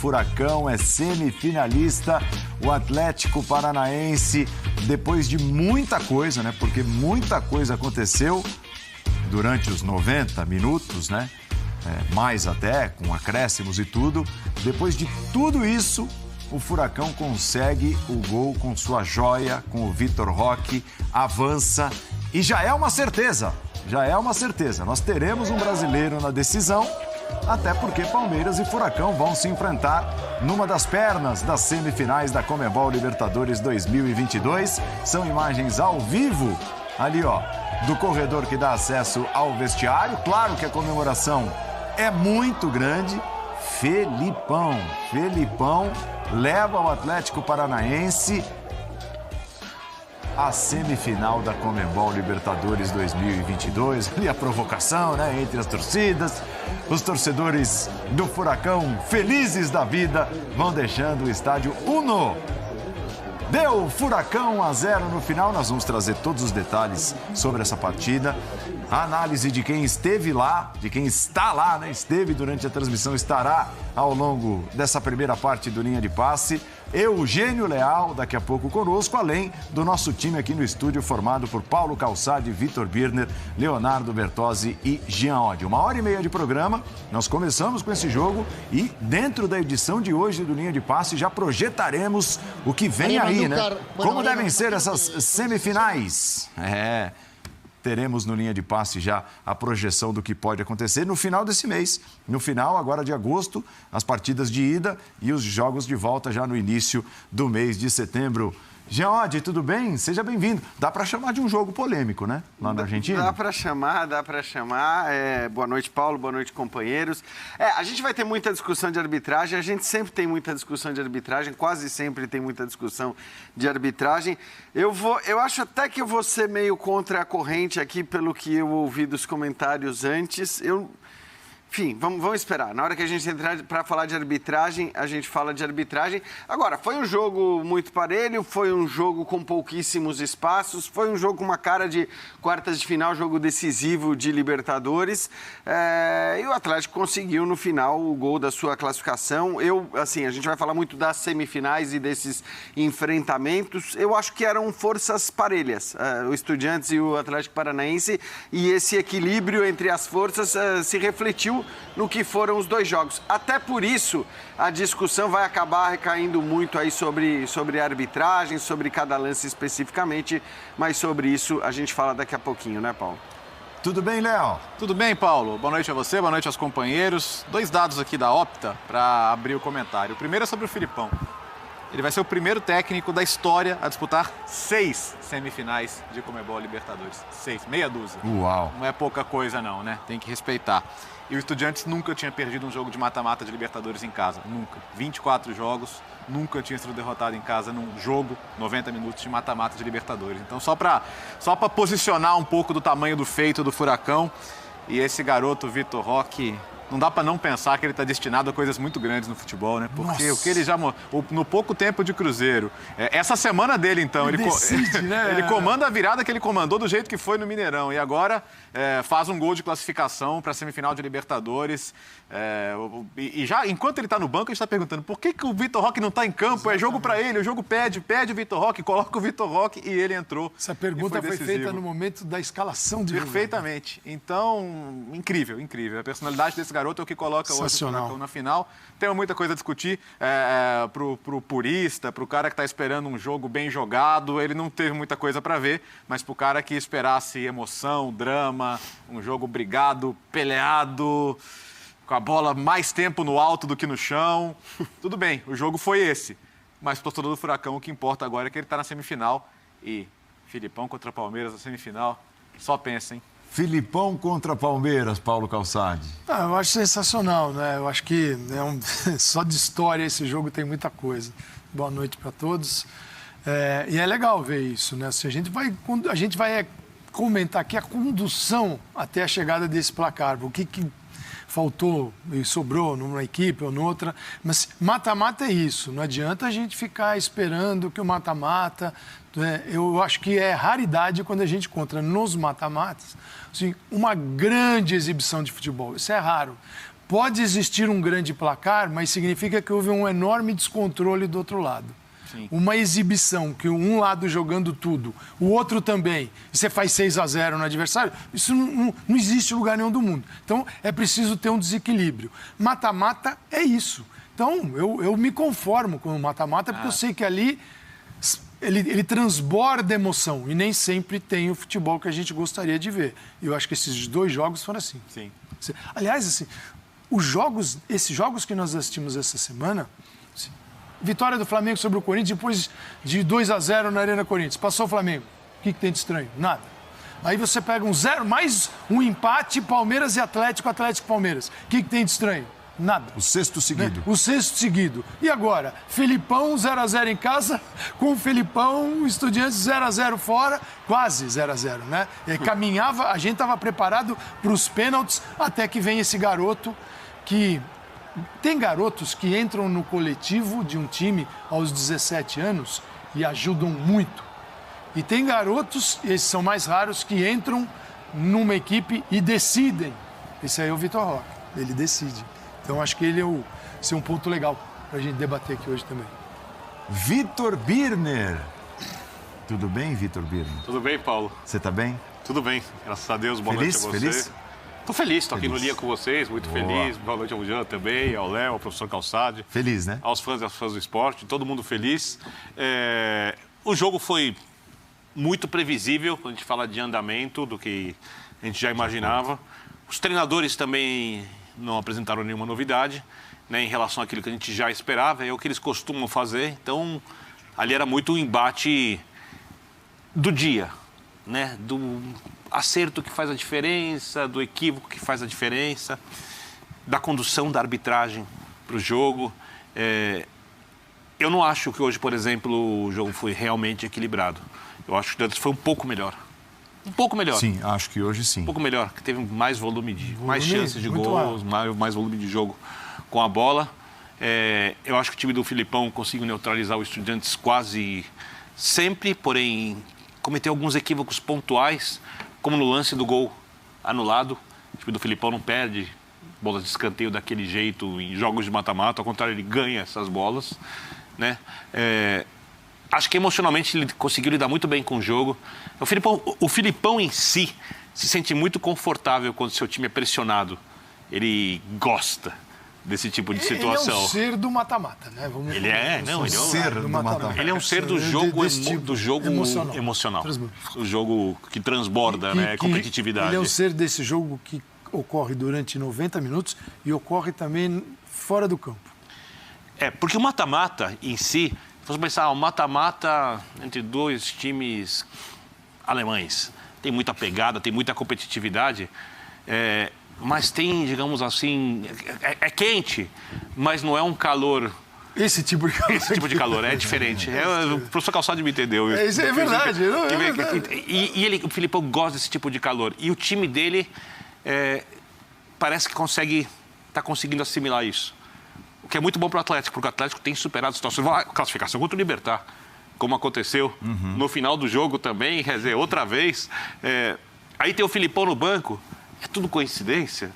Furacão é semifinalista, o Atlético Paranaense, depois de muita coisa, né? Porque muita coisa aconteceu durante os 90 minutos, né? Mais até, com acréscimos e tudo. Depois de tudo isso, o Furacão consegue o gol com sua joia, com o Vitor Roque, avança e já é uma certeza. Nós teremos um brasileiro na decisão. Até porque Palmeiras e Furacão vão se enfrentar numa das pernas das semifinais da Conmebol Libertadores 2022. São imagens ao vivo, ali ó, do corredor que dá acesso ao vestiário. Claro que a comemoração é muito grande. Felipão leva o Atlético Paranaense à semifinal da Conmebol Libertadores 2022. Ali a provocação, né, entre as torcidas. Os torcedores do Furacão, felizes da vida, vão deixando o estádio Uno. Deu Furacão 1-0 no final. Nós vamos trazer todos os detalhes sobre essa partida. A análise de quem esteve lá, de quem está lá, né? Esteve durante a transmissão, estará ao longo dessa primeira parte do Linha de Passe. Eugênio Leal, daqui a pouco conosco, além do nosso time aqui no estúdio, formado por Paulo Calçade, Vitor Birner, Leonardo Bertozzi e Jean Oddi. 1h30 de programa, nós começamos com esse jogo e dentro da edição de hoje do Linha de Passe já projetaremos o que vem aí, né? Como devem ser essas semifinais. Teremos no Linha de Passe já a projeção do que pode acontecer no final desse mês. No final, agora de agosto, as partidas de ida e os jogos de volta já no início do mês de setembro. Jean Oddi, tudo bem? Seja bem-vindo. Dá para chamar de um jogo polêmico, né? Lá na Argentina? Dá para chamar. Boa noite, Paulo. Boa noite, companheiros. A gente vai ter muita discussão de arbitragem. A gente sempre tem muita discussão de arbitragem. Quase sempre tem muita discussão de arbitragem. Eu acho até que eu vou ser meio contra a corrente aqui, pelo que eu ouvi dos comentários antes. Enfim, vamos esperar. Na hora que a gente entrar para falar de arbitragem, a gente fala de arbitragem. Agora, foi um jogo muito parelho, foi um jogo com pouquíssimos espaços, foi um jogo com uma cara de quartas de final, jogo decisivo de Libertadores. E o Atlético conseguiu, no final, o gol da sua classificação. A gente vai falar muito das semifinais e desses enfrentamentos. Eu acho que eram forças parelhas, o Estudiantes e o Atlético Paranaense, e esse equilíbrio entre as forças se refletiu no que foram os dois jogos. Até por isso, a discussão vai acabar recaindo muito aí sobre a arbitragem, sobre cada lance especificamente, mas sobre isso a gente fala daqui a pouquinho, né, Paulo? Tudo bem, Léo? Tudo bem, Paulo. Boa noite a você, boa noite aos companheiros. 2 dados aqui da Opta para abrir o comentário. O primeiro é sobre o Filipão. Ele vai ser o primeiro técnico da história a disputar 6 semifinais de Conmebol Libertadores. 6, meia dúzia. Uau! Não é pouca coisa não, né? Tem que respeitar. E o Estudiantes nunca tinha perdido um jogo de mata-mata de Libertadores em casa. Nunca. 24 jogos, nunca tinha sido derrotado em casa num jogo, 90 minutos de mata-mata de Libertadores. Então, só para posicionar um pouco do tamanho do feito do Furacão. E esse garoto, Vitor Roque, não dá para não pensar que ele está destinado a coisas muito grandes no futebol, né? Porque Nossa. O que ele já... No pouco tempo de Cruzeiro... Essa semana dele, então, ele comanda a virada que ele comandou do jeito que foi no Mineirão. E agora faz um gol de classificação para a semifinal de Libertadores. E já, enquanto ele está no banco, a gente está perguntando por que o Vitor Roque não está em campo? Exatamente. É jogo para ele, o jogo pede o Vitor Roque, coloca o Vitor Roque e ele entrou. Essa pergunta foi feita no momento da escalação de Perfeitamente. Então, incrível. A personalidade desse garoto é o que coloca hoje o Furacão na final. Tem muita coisa a discutir pro purista, pro cara que está esperando um jogo bem jogado. Ele não teve muita coisa para ver, mas pro cara que esperasse emoção, drama, um jogo brigado, peleado, com a bola mais tempo no alto do que no chão. Tudo bem, o jogo foi esse. Mas pro torcedor do Furacão, o que importa agora é que ele está na semifinal. E Filipão contra Palmeiras na semifinal, só pensa, hein? Filipão contra Palmeiras, Paulo Calçade. Eu acho sensacional, né? Eu acho que só de história esse jogo tem muita coisa. Boa noite para todos. E é legal ver isso, né? A gente vai comentar aqui a condução até a chegada desse placar. O que faltou e sobrou numa equipe ou noutra. Mas mata-mata é isso. Não adianta a gente ficar esperando que o mata-mata... Eu acho que é raridade quando a gente encontra nos mata-matas assim, uma grande exibição de futebol. Isso é raro. pode existir um grande placar, mas significa que houve um enorme descontrole do outro lado. Sim. Uma exibição, que um lado jogando tudo, o outro também, e você faz 6-0 no adversário, isso não existe em lugar nenhum do mundo. Então, é preciso ter um desequilíbrio. Mata-mata é isso. Então, eu me conformo com o mata-mata, porque eu sei que ali ele transborda emoção, e nem sempre tem o futebol que a gente gostaria de ver. E eu acho que esses 2 jogos foram assim. Sim. Aliás, assim, esses jogos que nós assistimos essa semana... Vitória do Flamengo sobre o Corinthians, depois de 2-0 na Arena Corinthians. Passou o Flamengo. O que tem de estranho? Nada. Aí você pega um 0, mais um empate, Palmeiras e Atlético, Atlético e Palmeiras. O que tem de estranho? Nada. O 6º seguido. Né? O 6º seguido. E agora? Felipão 0-0 em casa, com o Felipão, Estudiantes 0-0 fora, quase 0-0, né? E caminhava, a gente estava preparado para os pênaltis, até que vem esse garoto que... Tem garotos que entram no coletivo de um time aos 17 anos e ajudam muito. E tem garotos, esses são mais raros, que entram numa equipe e decidem. Esse aí é o Vitor Roque, ele decide. Então acho que ele é um ponto legal para a gente debater aqui hoje também. Vitor Birner. Tudo bem, Vitor Birner? Tudo bem, Paulo? Você tá bem? Tudo bem, graças a Deus. Boa noite a você. Feliz? Tô feliz, tô aqui no Feliz. Linha com vocês, muito Boa. feliz. Boa noite ao Jean também, ao Léo, ao professor Calçade. Feliz, né? Aos fãs e às fãs do esporte, todo mundo feliz. O jogo foi muito previsível, quando a gente fala de andamento, do que a gente já imaginava. Os treinadores também não apresentaram nenhuma novidade, né, em relação àquilo que a gente já esperava, é o que eles costumam fazer. Então, ali era muito o embate do dia, né, do acerto que faz a diferença, do equívoco que faz a diferença, da condução da arbitragem para o jogo. Eu não acho que hoje, por exemplo, o jogo foi realmente equilibrado. Eu acho que antes foi um pouco melhor. Um pouco melhor. Sim, acho que hoje sim. Um pouco melhor, que teve mais mais chances de muito gols, mais volume de jogo com a bola. Eu acho que o time do Filipão conseguiu neutralizar o Estudiantes quase sempre, porém cometeu alguns equívocos pontuais, como no lance do gol anulado. O time do Filipão não perde bolas de escanteio daquele jeito em jogos de mata-mata, ao contrário, ele ganha essas bolas, né? Acho que emocionalmente ele conseguiu lidar muito bem com o jogo. O Filipão em si se sente muito confortável quando seu time é pressionado. Ele gosta desse tipo de situação. Ele é um ser do mata-mata, né? Ele é um ser do mata-mata. Ele é um ser do jogo, tipo, do jogo emocional. O jogo que transborda, né? Competitividade. Ele é um ser desse jogo que ocorre durante 90 minutos e ocorre também fora do campo. Porque o mata-mata em si, se você pensar, o mata-mata entre 2 times alemães, tem muita pegada, tem muita competitividade, mas tem, digamos assim, é quente, mas não é um calor. Esse tipo de calor. Esse tipo de calor é diferente. O professor Calçado me entendeu. Isso é verdade. E o Filipão gosta desse tipo de calor. E o time dele parece que está conseguindo assimilar isso. O que é muito bom para o Atlético, porque o Atlético tem superado situações. Classificação contra o Libertad, como aconteceu no final do jogo também, quer dizer, outra vez. Aí tem o Filipão no banco. É tudo coincidência,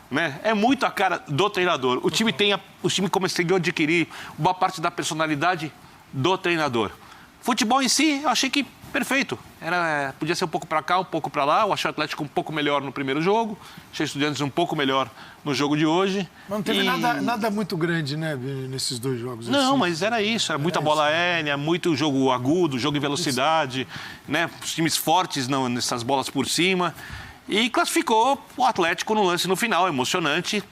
né? É muito a cara do treinador. O time conseguiu adquirir boa parte da personalidade do treinador. Futebol em si, eu achei que perfeito. Podia ser um pouco para cá, um pouco para lá. Eu achei o Atlético um pouco melhor no primeiro jogo. Achei o Estudiantes um pouco melhor no jogo de hoje. Mas não teve nada muito grande, né, nesses 2 jogos. Não, assim. mas era isso. Era muita bola aérea, muito jogo agudo, jogo em velocidade, né? Os times fortes nessas bolas por cima. E classificou o Atlético no lance no final, emocionante.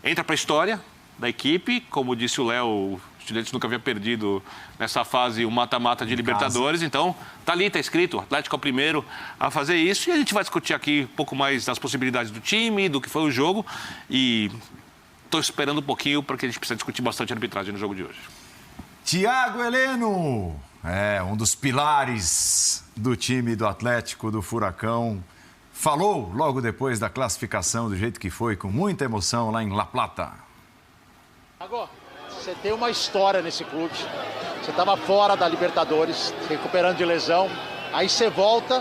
Entra para a história da equipe. Como disse o Léo, o Estudiantes nunca havia perdido nessa fase o mata-mata de Libertadores. Então, tá ali, tá escrito. O Atlético é o primeiro a fazer isso. E a gente vai discutir aqui um pouco mais das possibilidades do time, do que foi o jogo. E estou esperando um pouquinho, porque a gente precisa discutir bastante a arbitragem no jogo de hoje. Tiago Heleno, um dos pilares do time do Atlético, do Furacão. Falou logo depois da classificação, do jeito que foi, com muita emoção lá em La Plata. Agora, você tem uma história nesse clube. Você estava fora da Libertadores, recuperando de lesão. Aí você volta,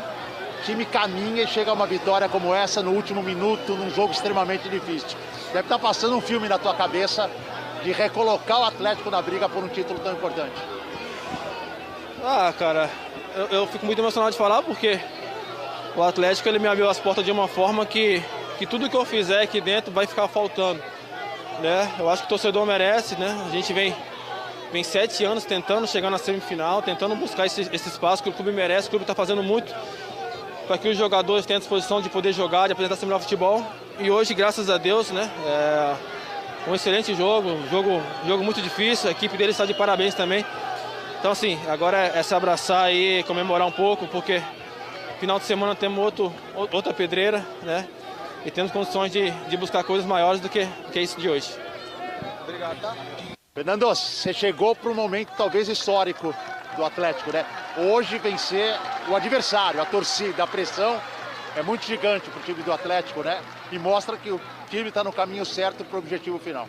time caminha e chega a uma vitória como essa no último minuto, num jogo extremamente difícil. Deve estar passando um filme na tua cabeça de recolocar o Atlético na briga por um título tão importante. Ah, cara, eu fico muito emocionado de falar porque o Atlético ele me abriu as portas de uma forma que tudo que eu fizer aqui dentro vai ficar faltando, né? Eu acho que o torcedor merece, né? A gente vem 7 anos tentando chegar na semifinal, tentando buscar esse espaço que o clube merece. O clube está fazendo muito para que os jogadores tenham a disposição de poder jogar, de apresentar seu melhor futebol. E hoje, graças a Deus, né? Um excelente jogo muito difícil. A equipe dele está de parabéns também. Então, assim, agora é se abraçar e comemorar um pouco, porque final de semana temos outra pedreira, né? E temos condições de buscar coisas maiores do que isso de hoje. Obrigado, tá? Fernando, você chegou para um momento talvez histórico do Atlético, né? Hoje vencer o adversário, a torcida, a pressão é muito gigante para o time do Atlético, né? E mostra que o time está no caminho certo para o objetivo final.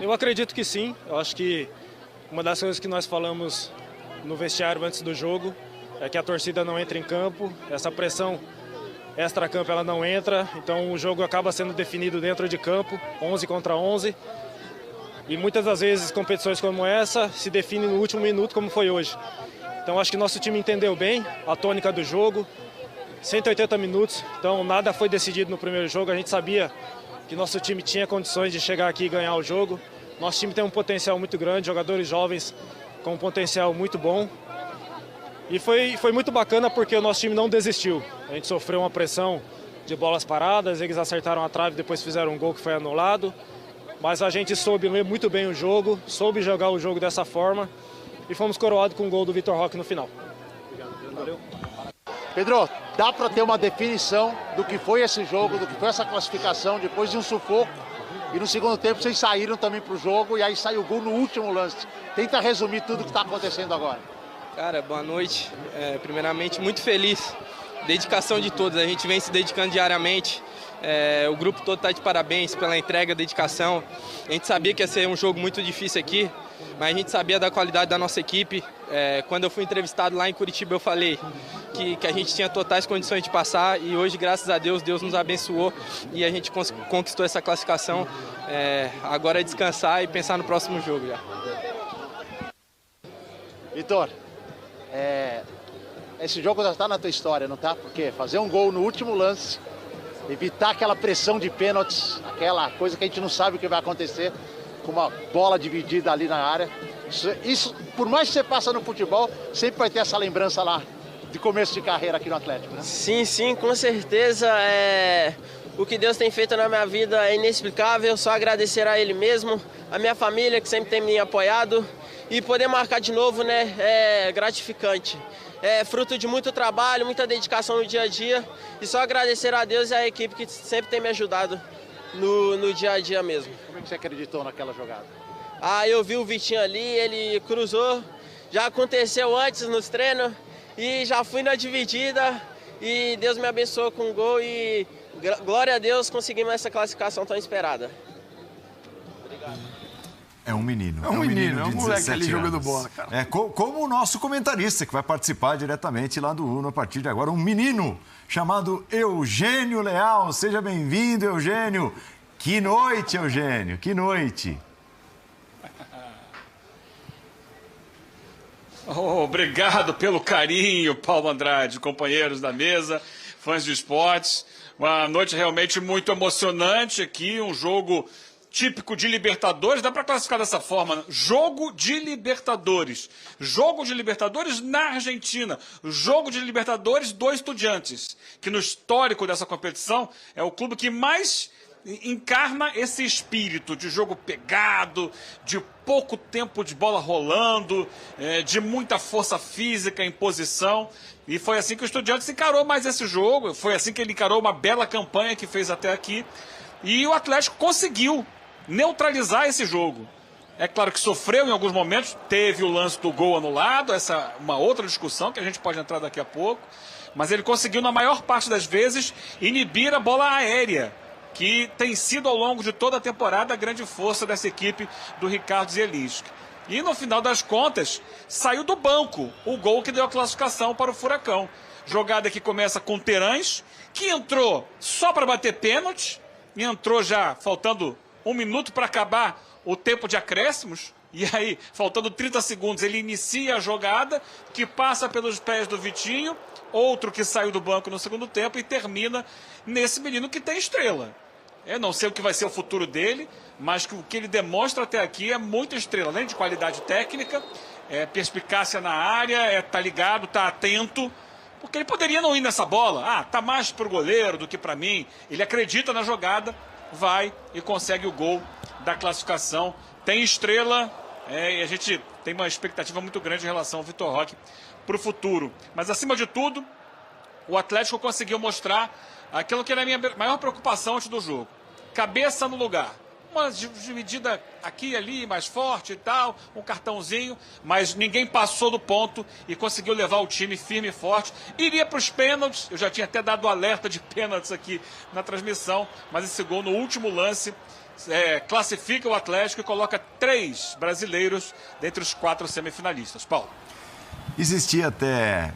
Eu acredito que sim. Eu acho que uma das coisas que nós falamos no vestiário antes do jogo é que a torcida não entra em campo, essa pressão extra-campo ela não entra, então o jogo acaba sendo definido dentro de campo, 11 contra 11. E muitas das vezes competições como essa se definem no último minuto, como foi hoje. Então acho que nosso time entendeu bem a tônica do jogo, 180 minutos, então nada foi decidido no primeiro jogo, a gente sabia que nosso time tinha condições de chegar aqui e ganhar o jogo. Nosso time tem um potencial muito grande, jogadores jovens com um potencial muito bom. E foi muito bacana porque o nosso time não desistiu. A gente sofreu uma pressão de bolas paradas, eles acertaram a trave, depois fizeram um gol que foi anulado. Mas a gente soube ler muito bem o jogo, soube jogar o jogo dessa forma e fomos coroados com o gol do Vitor Roque no final. Obrigado. Valeu. Pedro, dá para ter uma definição do que foi esse jogo, do que foi essa classificação depois de um sufoco? E no segundo tempo vocês saíram também para o jogo e aí saiu o gol no último lance. Tenta resumir tudo o que está acontecendo agora. Cara, boa noite. Primeiramente, muito feliz. Dedicação de todos, a gente vem se dedicando diariamente. O grupo todo está de parabéns pela entrega, dedicação. A gente sabia que ia ser um jogo muito difícil aqui, mas a gente sabia da qualidade da nossa equipe. Quando eu fui entrevistado lá em Curitiba, eu falei que a gente tinha totais condições de passar e hoje, graças a Deus, Deus nos abençoou e a gente conquistou essa classificação. Agora é descansar e pensar no próximo jogo já. Vitor, esse jogo já está na tua história, não tá? Porque fazer um gol no último lance, evitar aquela pressão de pênaltis, aquela coisa que a gente não sabe o que vai acontecer, com uma bola dividida ali na área. Isso, por mais que você passa no futebol, sempre vai ter essa lembrança lá de começo de carreira aqui no Atlético, né? Sim, com certeza. O que Deus tem feito na minha vida é inexplicável, só agradecer a Ele mesmo, a minha família que sempre tem me apoiado e poder marcar de novo, né, é gratificante. É fruto de muito trabalho, muita dedicação no dia a dia e só agradecer a Deus e a equipe que sempre tem me ajudado no dia a dia mesmo. Como é que você acreditou naquela jogada? Eu vi o Vitinho ali, ele cruzou, já aconteceu antes nos treinos e já fui na dividida e Deus me abençoou com um gol e glória a Deus conseguimos essa classificação tão esperada. Obrigado. É um menino. É um menino, de é um moleque ali 17 jogando anos. bola, cara. Como o nosso comentarista, que vai participar diretamente lá do Uno a partir de agora. Um menino chamado Eugênio Leal. Seja bem-vindo, Eugênio. Que noite, Eugênio, que noite. Obrigado pelo carinho, Paulo Andrade, companheiros da mesa, fãs de esportes. Uma noite realmente muito emocionante aqui, um jogo típico de Libertadores, dá para classificar dessa forma, jogo de Libertadores na Argentina, jogo de Libertadores do Estudiantes, que no histórico dessa competição é o clube que mais encarna esse espírito de jogo pegado, de pouco tempo de bola rolando, de muita força física em posição. E foi assim que o Estudiantes encarou mais esse jogo, foi assim que ele encarou uma bela campanha que fez até aqui. E o Atlético conseguiu neutralizar esse jogo. É claro que sofreu em alguns momentos, teve o lance do gol anulado, essa é uma outra discussão que a gente pode entrar daqui a pouco, mas ele conseguiu, na maior parte das vezes, inibir a bola aérea, que tem sido ao longo de toda a temporada a grande força dessa equipe do Ricardo Zielinski. E no final das contas, saiu do banco o gol que deu a classificação para o Furacão. Jogada que começa com Terãs, que entrou só para bater pênalti, e entrou já faltando 1 minuto para acabar o tempo de acréscimos. E aí, faltando 30 segundos, ele inicia a jogada, que passa pelos pés do Vitinho, outro que saiu do banco no segundo tempo, e termina nesse menino que tem estrela. Eu não sei o que vai ser o futuro dele, mas o que ele demonstra até aqui é muita estrela, além de qualidade técnica, perspicácia na área, tá ligado, tá atento, porque ele poderia não ir nessa bola. Tá mais pro goleiro do que para mim. Ele acredita na jogada, vai e consegue o gol da classificação. Tem estrela, e a gente tem uma expectativa muito grande em relação ao Vitor Roque para o futuro. Mas, acima de tudo, o Atlético conseguiu mostrar aquilo que era a minha maior preocupação antes do jogo. Cabeça no lugar. Uma dividida aqui e ali, mais forte e tal, um cartãozinho, mas ninguém passou do ponto e conseguiu levar o time firme e forte. Iria para os pênaltis, eu já tinha até dado alerta de pênaltis aqui na transmissão, mas esse gol no último lance classifica o Atlético e coloca 3 brasileiros dentre os 4 semifinalistas. Paulo. Existia até,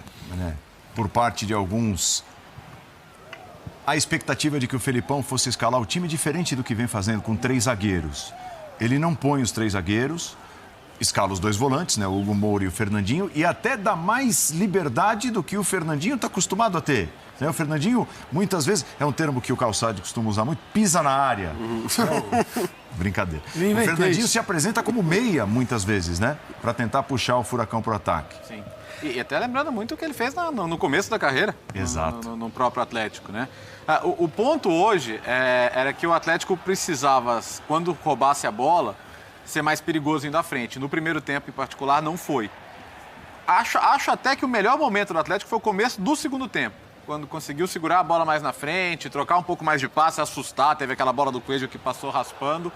por parte de alguns, a expectativa de que o Felipão fosse escalar o time diferente do que vem fazendo com 3 zagueiros. Ele não põe os 3 zagueiros, escala os 2 volantes, o Hugo Moura e o Fernandinho, e até dá mais liberdade do que o Fernandinho está acostumado a ter. O Fernandinho, muitas vezes, é um termo que o Calçade costuma usar muito, pisa na área. Brincadeira. O Fernandinho se apresenta como meia, muitas vezes, para tentar puxar o Furacão para o ataque. Sim. E até lembrando muito o que ele fez no começo da carreira. Exato. No próprio Atlético, O ponto hoje era que o Atlético precisava, quando roubasse a bola, ser mais perigoso indo à frente. No primeiro tempo, em particular, não foi. Acho até que o melhor momento do Atlético foi o começo do segundo tempo, quando conseguiu segurar a bola mais na frente, trocar um pouco mais de passe, assustar. Teve aquela bola do Coelho que passou raspando.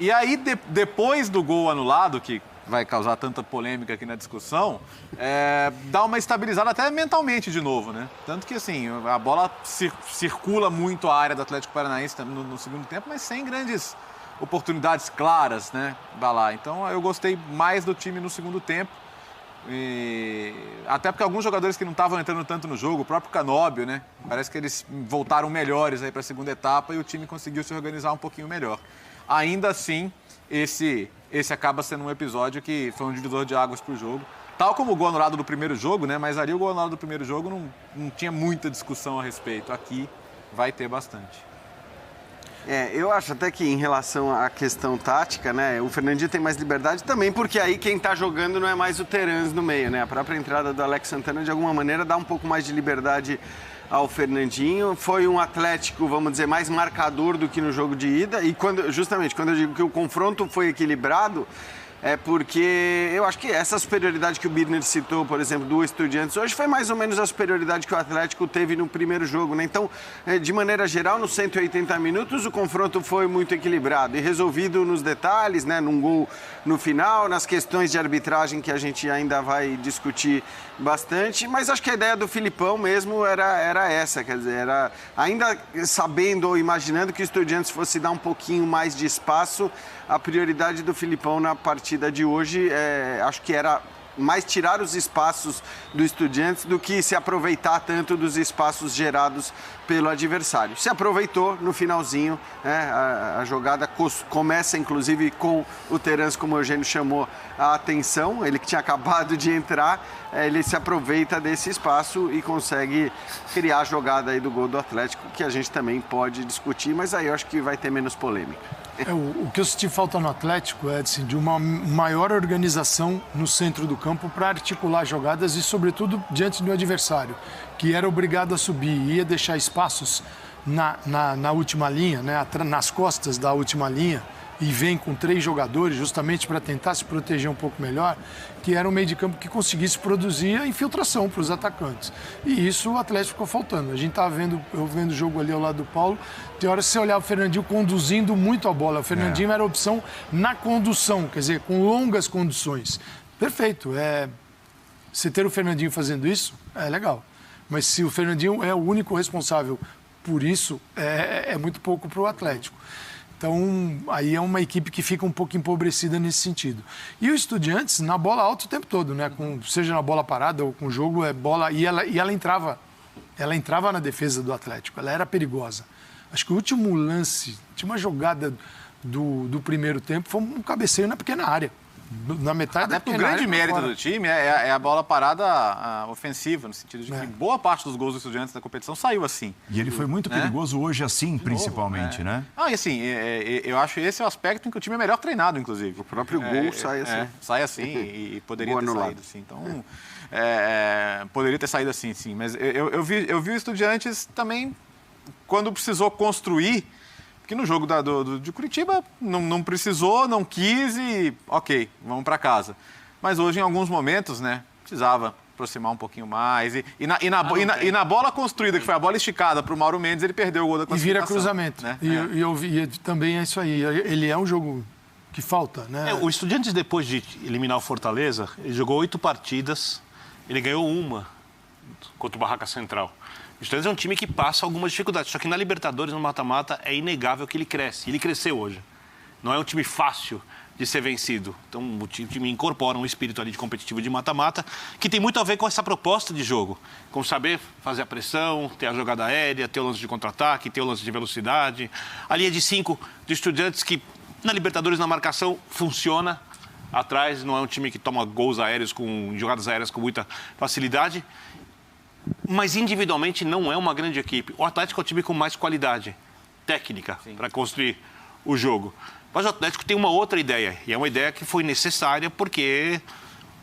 E aí, depois do gol anulado, que vai causar tanta polêmica aqui na discussão, dá uma estabilizada até mentalmente de novo, Tanto que, assim, a bola circula muito a área do Atlético Paranaense no segundo tempo, mas sem grandes oportunidades claras, Vai lá. Então, eu gostei mais do time no segundo tempo. Até porque alguns jogadores que não estavam entrando tanto no jogo, o próprio Canóbio, parece que eles voltaram melhores aí para a segunda etapa e o time conseguiu se organizar um pouquinho melhor. Ainda assim, esse acaba sendo um episódio que foi um divisor de águas para o jogo. Tal como o gol anulado do primeiro jogo, mas ali o gol anulado do primeiro jogo não tinha muita discussão a respeito. Aqui vai ter bastante. Eu acho até que em relação à questão tática, o Fernandinho tem mais liberdade também, porque aí quem está jogando não é mais o Terãs no meio, A própria entrada do Alex Santana, de alguma maneira, dá um pouco mais de liberdade ao Fernandinho. Foi um Atlético, vamos dizer, mais marcador do que no jogo de ida. E justamente quando eu digo que o confronto foi equilibrado, é porque eu acho que essa superioridade que o Birner citou, por exemplo, do Estudiantes hoje, foi mais ou menos a superioridade que o Atlético teve no primeiro jogo, Então, de maneira geral, nos 180 minutos, o confronto foi muito equilibrado e resolvido nos detalhes, num gol no final, nas questões de arbitragem que a gente ainda vai discutir bastante, mas acho que a ideia do Filipão mesmo era essa, quer dizer, era ainda sabendo ou imaginando que o Estudiantes fosse dar um pouquinho mais de espaço, a prioridade do Filipão na partida de hoje, acho que era mais tirar os espaços do Estudiantes do que se aproveitar tanto dos espaços gerados pelo adversário. Se aproveitou no finalzinho, a jogada começa inclusive com o Terãs, como o Eugênio chamou a atenção, ele que tinha acabado de entrar, ele se aproveita desse espaço e consegue criar a jogada aí do gol do Atlético, que a gente também pode discutir, mas aí eu acho que vai ter menos polêmica. O que eu senti falta no Atlético é de uma maior organização no centro do campo para articular jogadas e, sobretudo, diante do adversário, que era obrigado a subir e ia deixar espaços na última linha, nas costas da última linha, e vem com 3 jogadores justamente para tentar se proteger um pouco melhor, que era um meio de campo que conseguisse produzir a infiltração para os atacantes. E isso o Atlético ficou faltando. A gente estava eu vendo o jogo ali ao lado do Paulo, tem hora que você olhava o Fernandinho conduzindo muito a bola. O Fernandinho era a opção na condução, quer dizer, com longas conduções. Perfeito. Você ter o Fernandinho fazendo isso, é legal. Mas se o Fernandinho é o único responsável por isso, é muito pouco para o Atlético. Então, aí é uma equipe que fica um pouco empobrecida nesse sentido. E o Estudiantes, na bola alta o tempo todo, né? Seja na bola parada ou com o jogo, é bola... E ela entrava na defesa do Atlético, ela era perigosa. Acho que o último lance, a última jogada do primeiro tempo foi um cabeceio na pequena área. Na metade da pequena área. O grande mérito do time é a bola parada ofensiva, no sentido de que boa parte dos gols dos Estudiantes da competição saiu assim. E ele foi muito perigoso hoje assim, principalmente, né? E assim, eu acho esse o aspecto em que o time é melhor treinado, inclusive. O próprio gol sai assim. Sai assim e poderia ter saído assim. Então, poderia ter saído assim, sim. Mas eu vi o Estudiantes também, quando precisou construir, porque no jogo de Curitiba não precisou, não quis e ok, vamos para casa. Mas hoje, em alguns momentos, né, precisava aproximar um pouquinho mais. E na bola construída, que foi a bola esticada para o Mauro Mendes, ele perdeu o gol da classificação. E vira cruzamento. Né? E eu vi também é isso aí. Ele é um jogo que falta, né? O Estudiantes, depois de eliminar o Fortaleza, ele jogou 8 partidas, ele ganhou 1 contra o Barraca Central. O Estudiantes é um time que passa algumas dificuldades, só que na Libertadores, no mata-mata, é inegável que ele cresce. Ele cresceu hoje. Não é um time fácil de ser vencido. Então, o time incorpora um espírito ali de competitivo de mata-mata, que tem muito a ver com essa proposta de jogo. Com saber fazer a pressão, ter a jogada aérea, ter o lance de contra-ataque, ter o lance de velocidade. A linha de 5 de Estudiantes que, na Libertadores, na marcação, funciona. Atrás, não é um time que toma gols aéreos, jogadas aéreas com muita facilidade. Mas individualmente não é uma grande equipe. O Atlético é o time com mais qualidade técnica para construir o jogo. Mas o Atlético tem uma outra ideia, e é uma ideia que foi necessária porque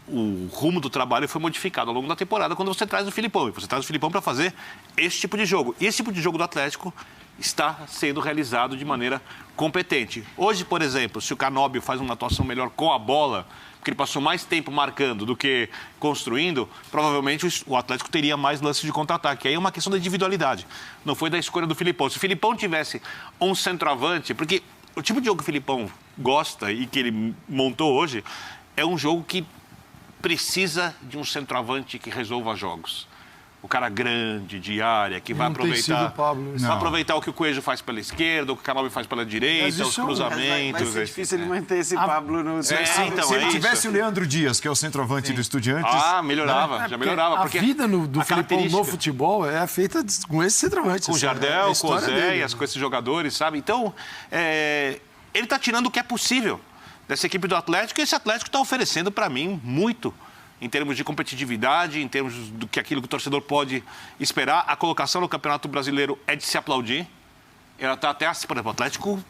o rumo do trabalho foi modificado ao longo da temporada quando você traz o Filipão. E você traz o Filipão para fazer esse tipo de jogo. E esse tipo de jogo do Atlético está sendo realizado de maneira competente. Hoje, por exemplo, se o Canóbio faz uma atuação melhor com a bola, porque ele passou mais tempo marcando do que construindo, provavelmente o Atlético teria mais lances de contra-ataque. Aí é uma questão da individualidade, não foi da escolha do Filipão. Se o Filipão tivesse um centroavante, porque o tipo de jogo que o Filipão gosta e que ele montou hoje é um jogo que precisa de um centroavante que resolva jogos. O cara grande, de área, que vai aproveitar o que o Coelho faz pela esquerda, o que o Canóbio faz pela direita, os cruzamentos. Vai ser difícil ele manter esse Pablo no... Se ele tivesse o Leandro Dias, que é o centroavante do Estudiantes... melhorava, já melhorava. A vida do Filipão no futebol é feita com esse centroavante. Com o Jardel, com o Oséias, com esses jogadores, sabe? Então, ele está tirando o que é possível dessa equipe do Atlético, e esse Atlético está oferecendo, para mim, muito em termos de competitividade, em termos do que aquilo que o torcedor pode esperar. A colocação no Campeonato Brasileiro é de se aplaudir. Ela está até acima, por exemplo, o Atlético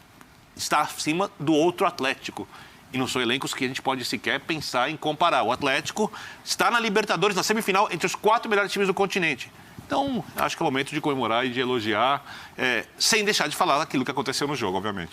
está acima do outro Atlético. E não são elencos que a gente pode sequer pensar em comparar. O Atlético está na Libertadores, na semifinal, entre os 4 melhores times do continente. Então, acho que é o momento de comemorar e de elogiar, sem deixar de falar daquilo que aconteceu no jogo, obviamente.